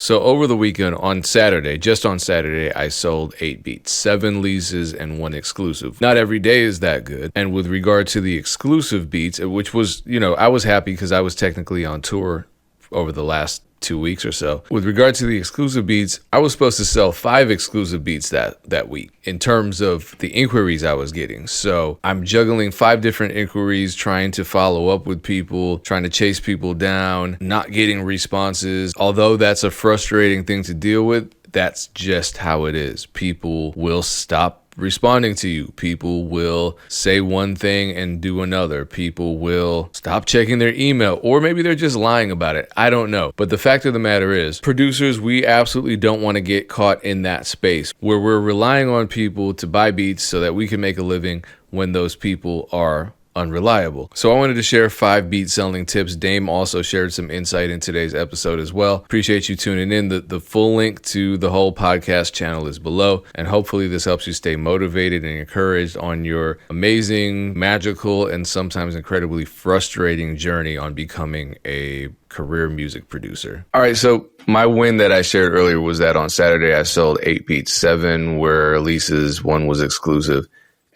So over the weekend on Saturday, just on Saturday, I sold 8 beats, 7 leases and 1 exclusive. Not every day is that good. And with regard to the exclusive beats, which was, I was happy because I was technically on tour over the last 2 weeks or so. With regard to the exclusive beats, I was supposed to sell 5 exclusive beats that week in terms of the inquiries I was getting. So I'm juggling 5 different inquiries, trying to follow up with people, trying to chase people down, not getting responses. Although that's a frustrating thing to deal with, that's just how it is. People will stop responding to you. People will say one thing and do another. People will stop checking their email, or maybe they're just lying about it. I don't know. But the fact of the matter is, producers, we absolutely don't want to get caught in that space where we're relying on people to buy beats so that we can make a living when those people are unreliable. So I wanted to share 5 beat selling tips. Dame also shared some insight in today's episode as well. Appreciate you tuning in. The full link to the whole podcast channel is below, and hopefully this helps you stay motivated and encouraged on your amazing, magical, and sometimes incredibly frustrating journey on becoming a career music producer. All right, so my win that I shared earlier was that on Saturday I sold 8 beats, 7 were leases, 1 was exclusive.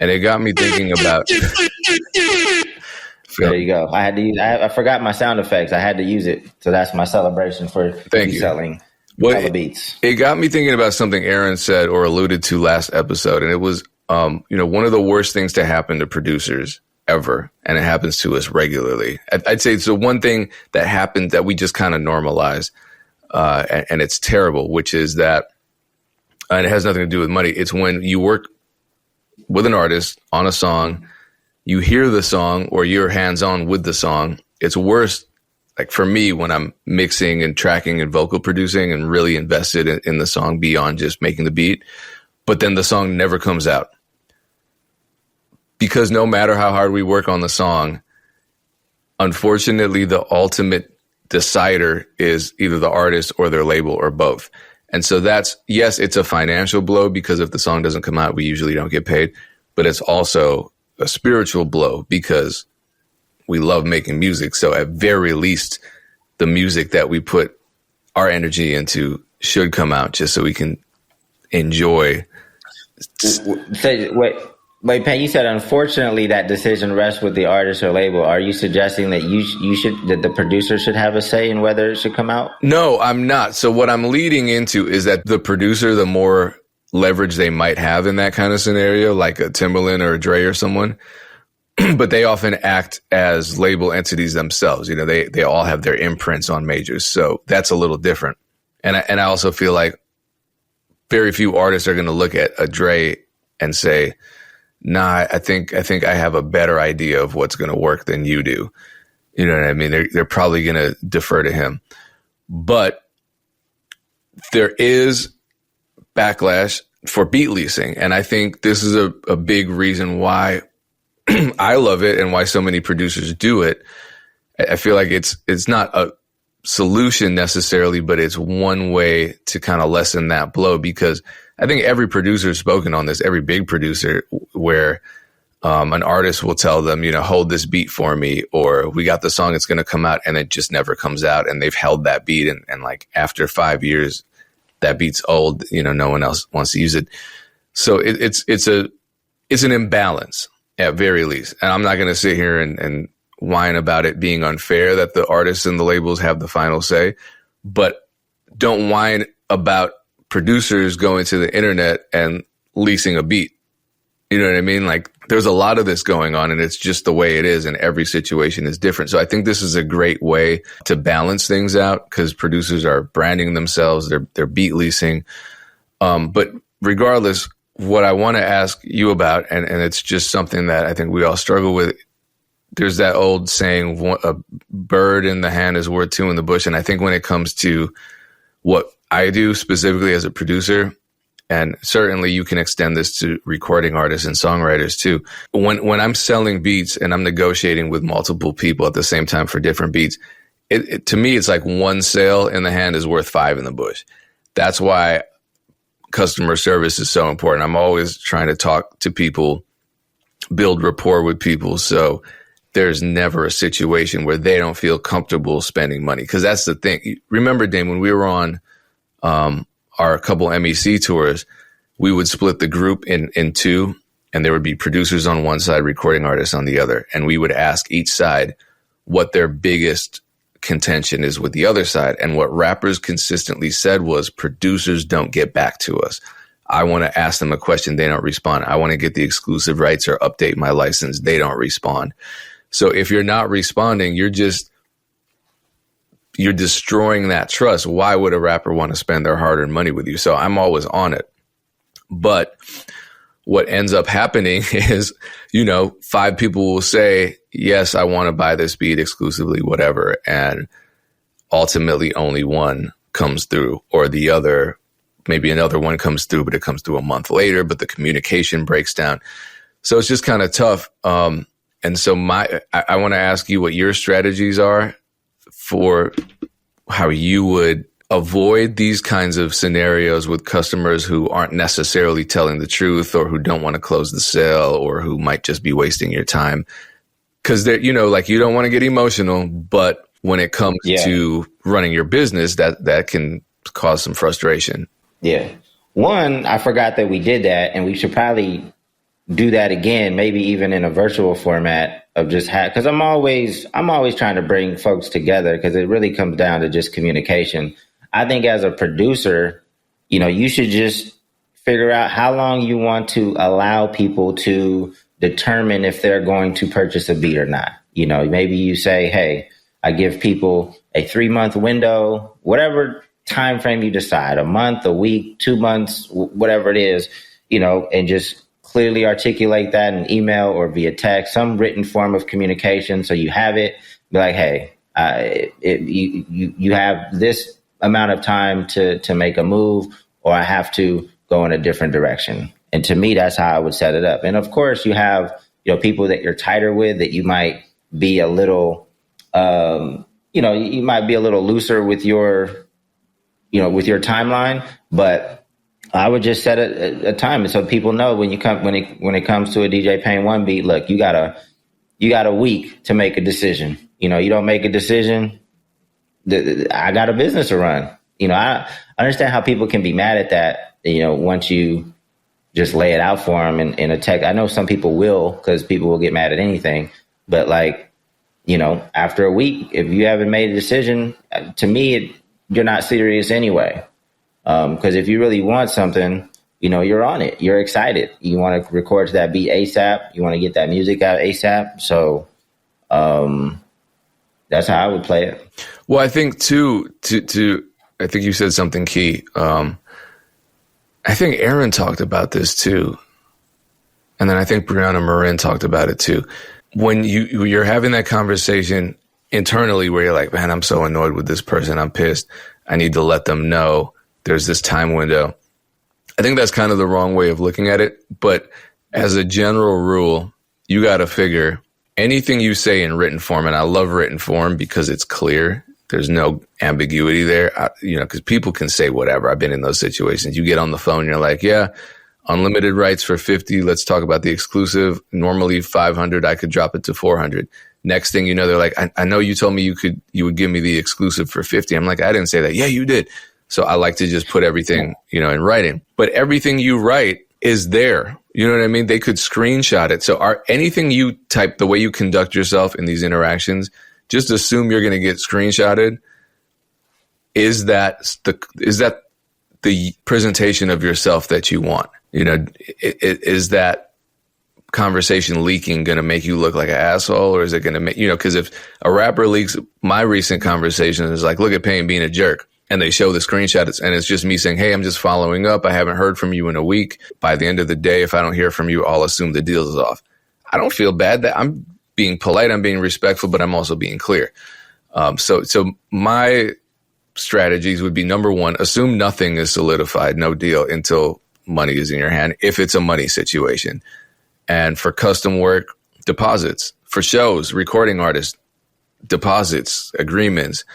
And it got me thinking about. There you go. I forgot my sound effects. I had to use it. So that's my celebration for selling beats. It got me thinking about something Aaron said or alluded to last episode. And it was, one of the worst things to happen to producers ever. And it happens to us regularly. I'd say it's the one thing that happened that we just kind of normalize. And it's terrible, which is that, and it has nothing to do with money. It's when you work with an artist on a song, you hear the song or you're hands-on with the song. It's worse, like for me, when I'm mixing and tracking and vocal producing and really invested in the song beyond just making the beat, but then the song never comes out. Because no matter how hard we work on the song, unfortunately, the ultimate decider is either the artist or their label or both. And so yes, it's a financial blow because if the song doesn't come out, we usually don't get paid, but it's also a spiritual blow because we love making music. So at very least, the music that we put our energy into should come out just so we can enjoy. Wait, Pat, you said, unfortunately, that decision rests with the artist or label. Are you suggesting that that the producer should have a say in whether it should come out? No, I'm not. So what I'm leading into is that the producer, the more leverage they might have in that kind of scenario, like a Timbaland or a Dre or someone, but they often act as label entities themselves. They all have their imprints on majors. So that's a little different. And I also feel like very few artists are going to look at a Dre and say, nah, I think I have a better idea of what's going to work than you do. You know what I mean? They're probably going to defer to him. But there is backlash for beat leasing. And I think this is a big reason why I love it and why so many producers do it. I feel like it's not a solution necessarily, but it's one way to kind of lessen that blow, because I think every producer has spoken on this, every big producer, where an artist will tell them, hold this beat for me, or we got the song, it's going to come out, and it just never comes out. And they've held that beat. And like after 5 years, that beat's old, no one else wants to use it. So it's an imbalance at very least. And I'm not going to sit here and whine about it being unfair that the artists and the labels have the final say, but don't whine about producers going to the internet and leasing a beat. You know what I mean? Like there's a lot of this going on, and it's just the way it is, and every situation is different. So I think this is a great way to balance things out, because producers are branding themselves, they're beat leasing. But regardless, what I want to ask you about, and it's just something that I think we all struggle with, there's that old saying, a bird in the hand is worth 2 in the bush. And I think when it comes to what I do specifically as a producer, and certainly you can extend this to recording artists and songwriters too. When I'm selling beats and I'm negotiating with multiple people at the same time for different beats, to me, it's like 1 sale in the hand is worth 5 in the bush. That's why customer service is so important. I'm always trying to talk to people, build rapport with people, so there's never a situation where they don't feel comfortable spending money. Because that's the thing. Remember, Dame, when we were on our couple MEC tours, we would split the group in two, and there would be producers on one side, recording artists on the other. And we would ask each side what their biggest contention is with the other side. And what rappers consistently said was, producers don't get back to us. I want to ask them a question. They don't respond. I want to get the exclusive rights or update my license. They don't respond. So if you're not responding, you're destroying that trust. Why would a rapper want to spend their hard-earned money with you? So I'm always on it. But what ends up happening is, 5 people will say, yes, I want to buy this beat exclusively, whatever. And ultimately only one comes through, or the other, maybe another one comes through, but it comes through a month later, but the communication breaks down. So it's just kind of tough. And so I want to ask you what your strategies are for how you would avoid these kinds of scenarios with customers who aren't necessarily telling the truth, or who don't want to close the sale, or who might just be wasting your time. Because they're, you don't want to get emotional, but when it comes to running your business, that can cause some frustration. Yeah. One, I forgot that we did that, and we should probably do that again, maybe even in a virtual format of just because I'm always trying to bring folks together, because it really comes down to just communication. I think as a producer, you should just figure out how long you want to allow people to determine if they're going to purchase a beat or not. Maybe you say, hey, I give people a 3-month window, whatever time frame you decide, a month, a week, 2 months, whatever it is, and just clearly articulate that in email or via text, some written form of communication. So you have it, be like, hey, you have this amount of time to make a move, or I have to go in a different direction. And to me, that's how I would set it up. And of course, you have, people that you're tighter with, that you might be a little, you might be a little looser with your timeline, but I would just set a time so people know when it comes to a DJ Pain One beat, look, you got a week to make a decision. You don't make a decision, I got a business to run. I understand how people can be mad at that, once you just lay it out for them in a text. I know some people will, because people will get mad at anything. But after a week, if you haven't made a decision, to me, you're not serious anyway. Because if you really want something, you're on it. You're excited. You want to record that beat ASAP. You want to get that music out ASAP. So that's how I would play it. Well, I think too, I think you said something key. I think Aaron talked about this too. And then I think Brianna Marin talked about it too. When you're having that conversation internally where you're like, man, I'm so annoyed with this person. I'm pissed. I need to let them know there's this time window. I think that's kind of the wrong way of looking at it. But as a general rule, you got to figure anything you say in written form, and I love written form because it's clear. There's no ambiguity there, because people can say whatever. I've been in those situations. You get on the phone, you're like, yeah, unlimited rights for 50. Let's talk about the exclusive. Normally 500, I could drop it to 400. Next thing you know, they're like, I know you told me you would give me the exclusive for 50. I'm like, I didn't say that. Yeah, you did. So I like to just put everything, in writing. But everything you write is there. You know what I mean? They could screenshot it. So anything you type, the way you conduct yourself in these interactions, just assume you're going to get screenshotted. Is that the presentation of yourself that you want? Is that conversation leaking going to make you look like an asshole, or is it going to make, because if a rapper leaks my recent conversation is like, look at Payne being a jerk, and they show the screenshot and it's just me saying, hey, I'm just following up. I haven't heard from you in a week. By the end of the day, if I don't hear from you, I'll assume the deal is off. I don't feel bad that I'm being polite. I'm being respectful, but I'm also being clear. So my strategies would be, number one, assume nothing is solidified, no deal until money is in your hand, if it's a money situation. And for custom work, deposits. For shows, recording artists, deposits, agreements.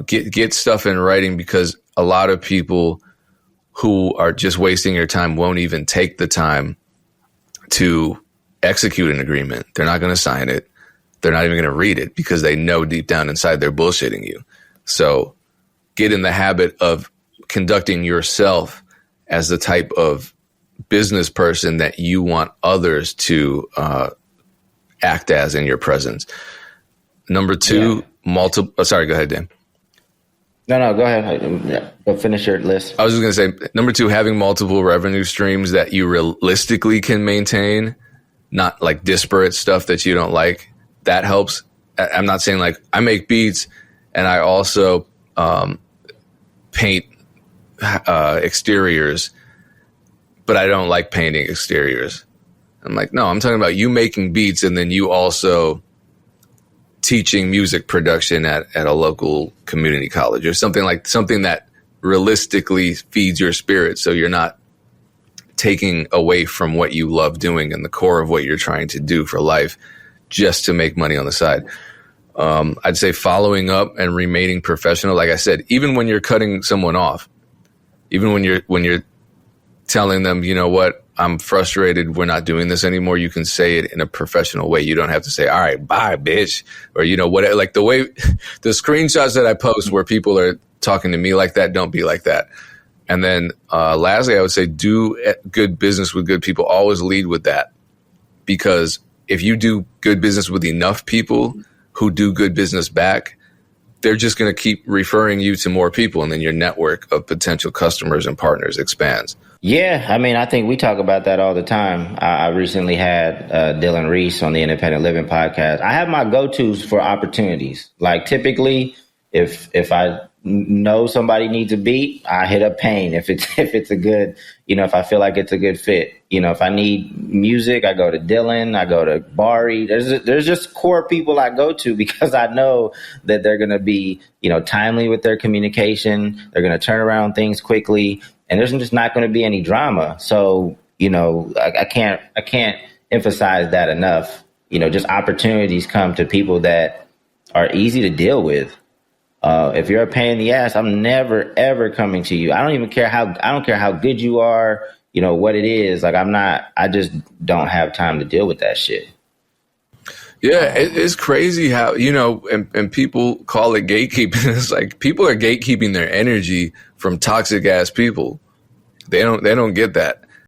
Get stuff in writing, because a lot of people who are just wasting your time won't even take the time to execute an agreement. They're not going to sign it. They're not even going to read it, because they know deep down inside they're bullshitting you. So get in the habit of conducting yourself as the type of business person that you want others to act as in your presence. Number two, sorry, go ahead, Dan. No, go ahead. Go finish your list. I was just going to say, number two, having multiple revenue streams that you realistically can maintain, not like disparate stuff that you don't like. That helps. I'm not saying like I make beats and I also paint exteriors, but I don't like painting exteriors. I'm like, no, I'm talking about you making beats and then you also teaching music production at a local community college or something that realistically feeds your spirit. So you're not taking away from what you love doing and the core of what you're trying to do for life just to make money on the side. I'd say following up and remaining professional. Like I said, even when you're cutting someone off, even when you're telling them, you know what, I'm frustrated, we're not doing this anymore, you can say it in a professional way. You don't have to say, all right, bye, bitch. Or, you know, what, like the way the screenshots that I post where people are talking to me like that, don't be like that. And then lastly, I would say do good business with good people. Always lead with that. Because if you do good business with enough people who do good business back, they're just going to keep referring you to more people. And then your network of potential customers and partners expands. Yeah, I mean, I think we talk about that all the time. I recently had Dylan Reese on the Independent Living podcast. I have my go-tos for opportunities. Like typically, if I know somebody needs a beat, I hit up Payne. If it's a good, you know, if I feel like it's a good fit. You know, if I need music, I go to Dylan. I go to Bari. There's just core people I go to because I know that they're going to be, you know, timely with their communication. They're going to turn around things quickly. And there's just not going to be any drama. So, you know, I can't emphasize that enough. You know, just opportunities come to people that are easy to deal with. If you're a pain in the ass, I'm never, ever coming to you. I don't care how good you are, you know, what it is. Like I just don't have time to deal with that shit. Yeah, it's crazy how, you know, and people call it gatekeeping. It's like people are gatekeeping their energy from toxic ass people. They don't get that.